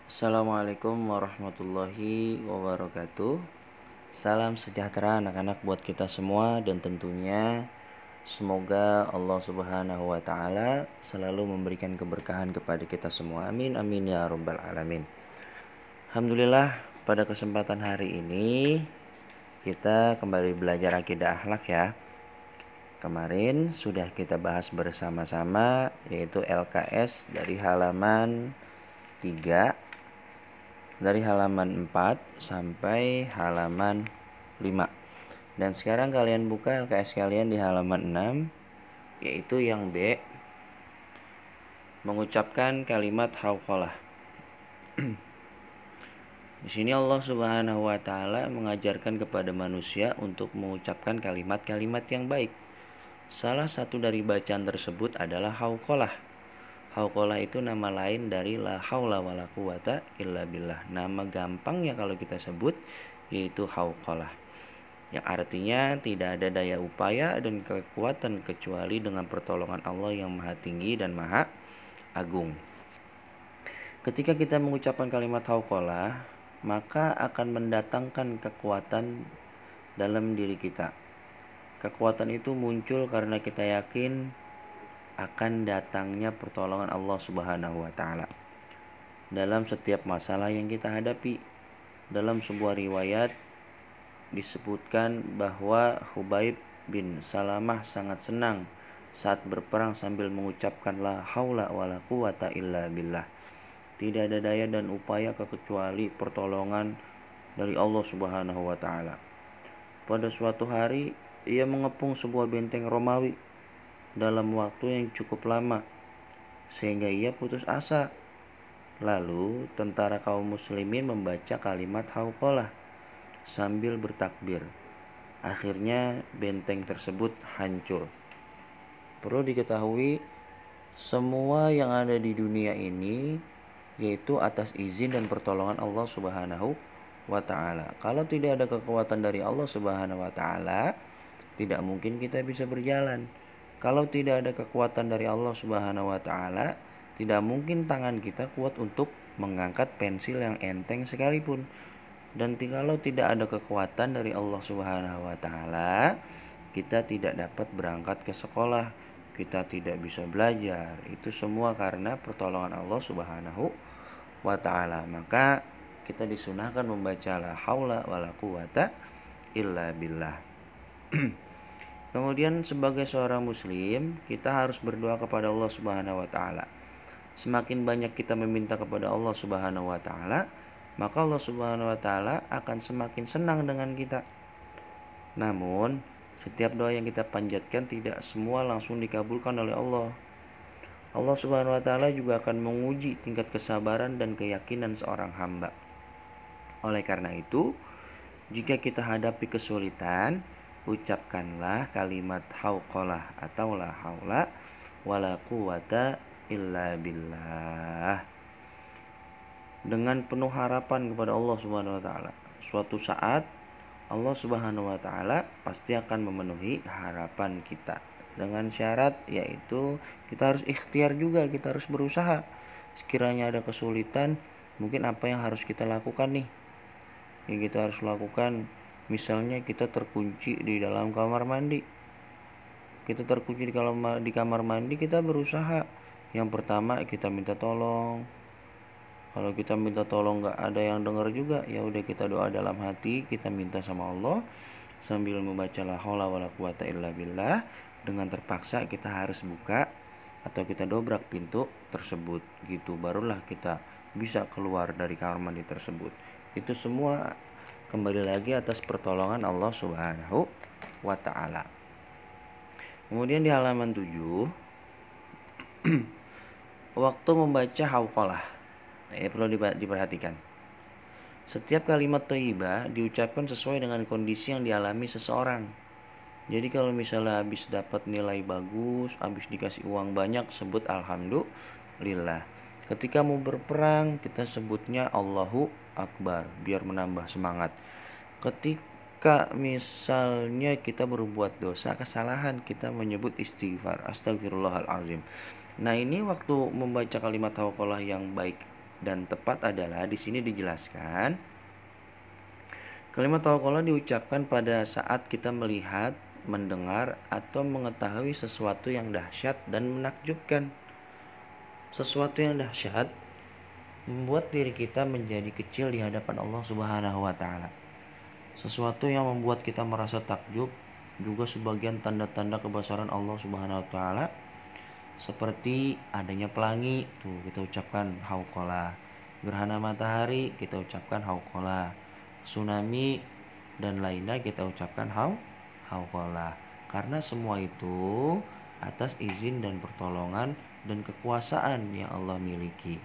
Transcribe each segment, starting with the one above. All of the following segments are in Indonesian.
Assalamualaikum warahmatullahi wabarakatuh. Salam sejahtera anak-anak buat kita semua, dan tentunya semoga Allah Subhanahu wa taala selalu memberikan keberkahan kepada kita semua. Amin amin ya rabbal alamin. Alhamdulillah, pada kesempatan hari ini kita kembali belajar akidah akhlak ya. Kemarin sudah kita bahas bersama-sama, yaitu LKS dari halaman 3, dari halaman 4 sampai halaman 5. Dan sekarang kalian buka LKS kalian di halaman 6, yaitu yang B, mengucapkan kalimat hauqalah. Di sini Allah Subhanahu wa taala mengajarkan kepada manusia untuk mengucapkan kalimat-kalimat yang baik. Salah satu dari bacaan tersebut adalah hauqalah. Hauqalah itu nama lain dari la haula wala quwata illa billah. Nama gampangnya kalau kita sebut yaitu hauqalah, yang artinya tidak ada daya upaya dan kekuatan kecuali dengan pertolongan Allah yang maha tinggi dan maha agung. Ketika kita mengucapkan kalimat hauqalah, maka akan mendatangkan kekuatan dalam diri kita. Kekuatan itu muncul karena kita yakin akan datangnya pertolongan Allah Subhanahu wa taala dalam setiap masalah yang kita hadapi. Dalam sebuah riwayat disebutkan bahwa Hubaib bin Salamah sangat senang saat berperang sambil mengucapkan la haula wala quwata illa billah. Tidak ada daya dan upaya kecuali pertolongan dari Allah Subhanahu wa taala. Pada suatu hari ia mengepung sebuah benteng Romawi dalam waktu yang cukup lama sehingga ia putus asa. Lalu tentara kaum muslimin membaca kalimat hauqalah sambil bertakbir. Akhirnya benteng tersebut hancur. Perlu diketahui, semua yang ada di dunia ini yaitu atas izin dan pertolongan Allah Subhanahu wa taala. Kalau tidak ada kekuatan dari Allah Subhanahu wa taala, tidak mungkin kita bisa berjalan. Kalau tidak ada kekuatan dari Allah Subhanahu wa taala, tidak mungkin tangan kita kuat untuk mengangkat pensil yang enteng sekalipun. Dan kalau tidak ada kekuatan dari Allah Subhanahu wa taala, kita tidak dapat berangkat ke sekolah, kita tidak bisa belajar. Itu semua karena pertolongan Allah Subhanahu wa taala. Maka kita disunahkan membaca la haula wala quwata illa billah. Kemudian sebagai seorang muslim, kita harus berdoa kepada Allah Subhanahu wa taala. Semakin banyak kita meminta kepada Allah Subhanahu wa taala, maka Allah Subhanahu wa taala akan semakin senang dengan kita. Namun, setiap doa yang kita panjatkan tidak semua langsung dikabulkan oleh Allah. Allah Subhanahu wa taala juga akan menguji tingkat kesabaran dan keyakinan seorang hamba. Oleh karena itu, jika kita hadapi kesulitan, ucapkanlah kalimat hauqalah atau la haula wala quwata illa billah dengan penuh harapan kepada Allah Subhanahu wa taala. Suatu saat Allah Subhanahu wa taala pasti akan memenuhi harapan kita. Dengan syarat yaitu kita harus ikhtiar juga, kita harus berusaha. Sekiranya ada kesulitan, mungkin apa yang harus kita lakukan nih? Yang kita harus lakukan, misalnya kita terkunci di dalam kamar mandi. Kita terkunci di kamar mandi, kita berusaha. Yang pertama kita minta tolong. Kalau kita minta tolong gak ada yang dengar juga, ya udah kita doa dalam hati, kita minta sama Allah sambil membaca la haula wala quwata illa billah. Dengan terpaksa kita harus buka atau kita dobrak pintu tersebut gitu, barulah kita bisa keluar dari kamar mandi tersebut. Itu semua kembali lagi atas pertolongan Allah Subhanahu wa taala. Kemudian di halaman 7 waktu membaca hauqalah. Ini perlu diperhatikan. Setiap kalimat thayyibah diucapkan sesuai dengan kondisi yang dialami seseorang. Jadi kalau misalnya habis dapat nilai bagus, habis dikasih uang banyak, sebut alhamdulillah. Ketika mau berperang, kita sebutnya Allahu Akbar biar menambah semangat. Ketika misalnya kita berbuat dosa, kesalahan, kita menyebut istighfar, astagfirullahalazim. Nah, ini waktu membaca kalimat hauqalah yang baik dan tepat adalah di sini dijelaskan kalimat hauqalah diucapkan pada saat kita melihat, mendengar atau mengetahui sesuatu yang dahsyat dan menakjubkan. Sesuatu yang dahsyat membuat diri kita menjadi kecil di hadapan Allah Subhanahu wa taala. Sesuatu yang membuat kita merasa takjub juga sebagian tanda-tanda kebesaran Allah Subhanahu wa taala, seperti adanya pelangi, tuh kita ucapkan hauqalah. Gerhana matahari kita ucapkan hauqalah. Tsunami dan lainnya kita ucapkan hauqalah. Karena semua itu atas izin dan pertolongan dan kekuasaan yang Allah miliki.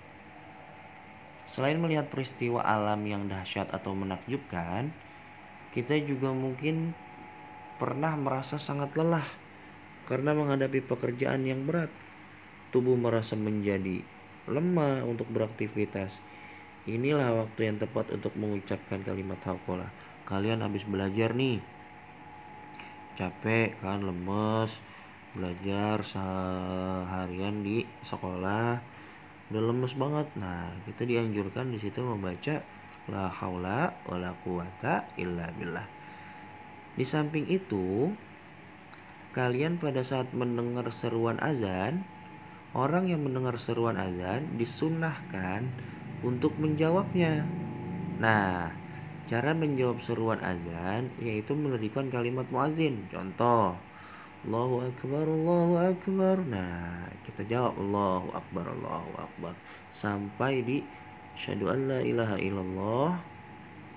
Selain melihat peristiwa alam yang dahsyat atau menakjubkan, kita juga mungkin pernah merasa sangat lelah karena menghadapi pekerjaan yang berat. Tubuh merasa menjadi lemah untuk beraktivitas. Inilah waktu yang tepat untuk mengucapkan kalimat hauqalah. Kalian habis belajar nih, capek kan, lemes, belajar seharian di sekolah, udah lemes banget. Nah, kita dianjurkan di situ membaca la haula wala quwata illa billah. Di samping itu, kalian pada saat mendengar seruan azan, orang yang mendengar seruan azan disunnahkan untuk menjawabnya. Nah, cara menjawab seruan azan yaitu meneripkan kalimat muazin. Contoh, Allahu Akbar, Allahu Akbar. Nah, kita jawab Allahu Akbar, Allahu Akbar sampai di asyhadu an la ilaha illallah,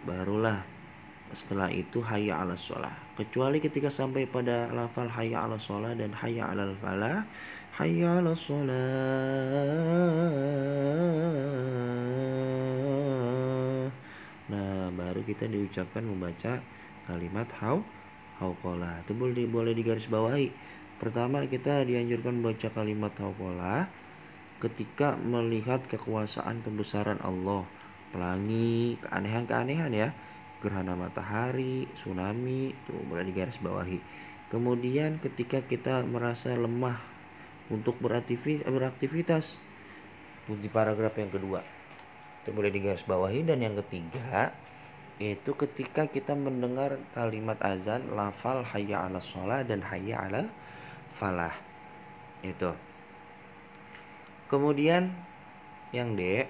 barulah setelah itu hayya 'alas shalah. Kecuali ketika sampai pada lafal hayya 'alas shalah dan hayya 'alal falah, hayya 'alas shalah. Nah, baru kita diucapkan membaca kalimat hauqalah. Itu boleh digarisbawahi. Pertama, kita dianjurkan membaca kalimat hauqalah ketika melihat kekuasaan kebesaran Allah, pelangi, keanehan-keanehan ya, gerhana matahari, tsunami, itu boleh digarisbawahi. Kemudian ketika kita merasa lemah untuk beraktivitas, di paragraf yang kedua itu boleh digarisbawahi. Dan yang ketiga yaitu ketika kita mendengar kalimat azan lafal hayya 'alas shalah dan hayya 'alal falah. Itu. Kemudian yang D,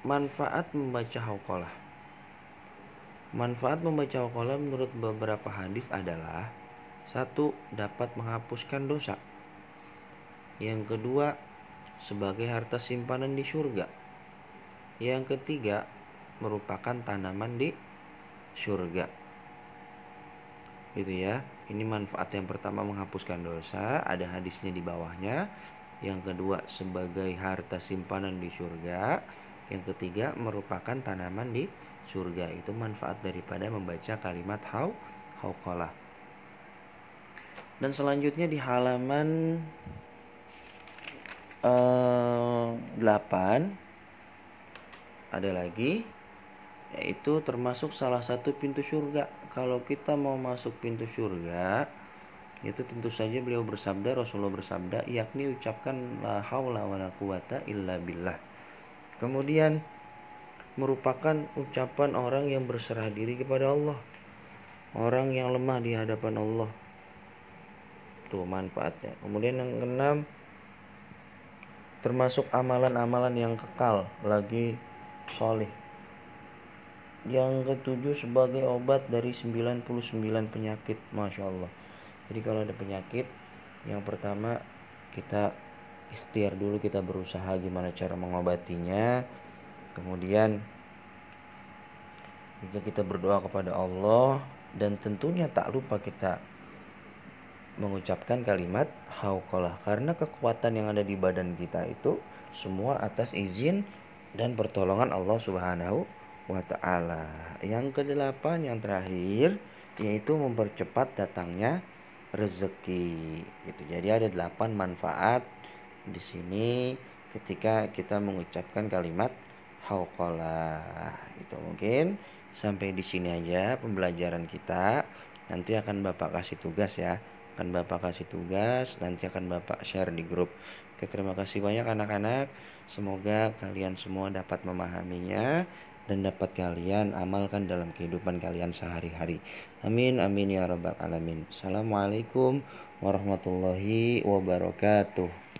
manfaat membaca hauqalah. Manfaat membaca hauqalah menurut beberapa hadis adalah: 1. Dapat menghapuskan dosa. Yang kedua, sebagai harta simpanan di surga. Yang ketiga, merupakan tanaman di surga. Gitu ya. Ini manfaat yang pertama, menghapuskan dosa, ada hadisnya di bawahnya. Yang kedua, sebagai harta simpanan di surga. Yang ketiga, merupakan tanaman di surga. Itu manfaat daripada membaca kalimat hauqalah. Dan selanjutnya di halaman 8 ada lagi, yaitu termasuk salah satu pintu surga. Kalau kita mau masuk pintu surga, itu tentu saja beliau bersabda, Rasulullah bersabda, yakni ucapkan la haula wala quwata illa billah. Kemudian merupakan ucapan orang yang berserah diri kepada Allah, orang yang lemah di hadapan Allah. Tuh manfaatnya. Kemudian yang keenam, termasuk amalan-amalan yang kekal lagi soleh. Yang ketujuh, sebagai obat dari 99 penyakit. Masya Allah. Jadi kalau ada penyakit, yang pertama kita ikhtiar dulu, kita berusaha gimana cara mengobatinya. Kemudian juga kita berdoa kepada Allah, dan tentunya tak lupa kita mengucapkan kalimat hauqalah, karena kekuatan yang ada di badan kita itu semua atas izin dan pertolongan Allah Subhanahu wa ta'ala. Yang kedelapan, yang terakhir, yaitu mempercepat datangnya rezeki. Gitu. Jadi ada 8 manfaat di sini ketika kita mengucapkan kalimat hauqalah. Itu mungkin sampai di sini aja pembelajaran kita. Nanti akan Bapak kasih tugas ya. Nanti akan Bapak share di grup. Oke, terima kasih banyak anak-anak. Semoga kalian semua dapat memahaminya dan dapat kalian amalkan dalam kehidupan kalian sehari-hari. Amin amin ya rabbal alamin. Assalamualaikum warahmatullahi wabarakatuh.